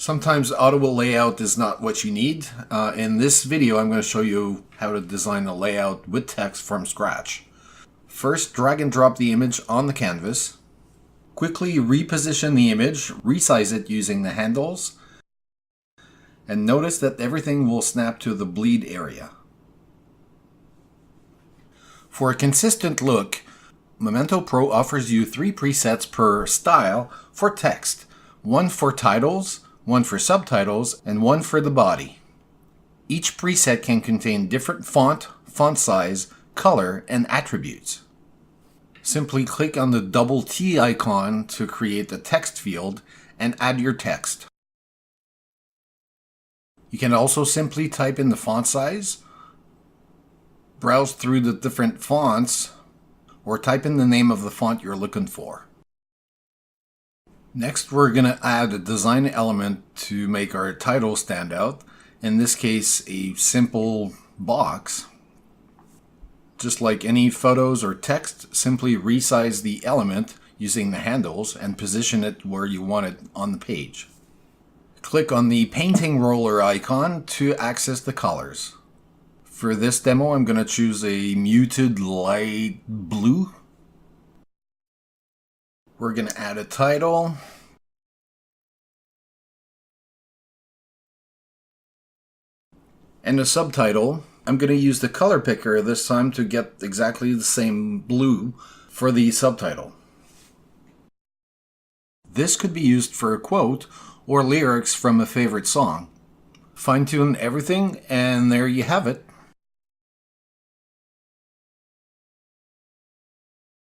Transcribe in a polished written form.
Sometimes auto layout is not what you need. In this video, I'm going to show you how to design a layout with text from scratch. First, drag and drop the image on the canvas. Quickly reposition the image, resize it using the handles, and notice that everything will snap to the bleed area. For a consistent look, Memento Pro offers you 3 presets per style for text. One for titles, one for subtitles, and one for the body. Each preset can contain different font size, color, and attributes. Simply click on the double T icon to create the text field and add your text. You can also simply type in the font size, browse through the different fonts, or type in the name of the font you're looking for. Next, we're going to add a design element to make our title stand out. In this case, a simple box. Just like any photos or text, simply resize the element using the handles and position it where you want it on the page. Click on the painting roller icon to access the colors. For this demo, I'm going to choose a muted light blue. We're going to add a title. And a subtitle. I'm going to use the color picker this time to get exactly the same blue for the subtitle. This could be used for a quote or lyrics from a favorite song. Fine-tune everything, and there you have it.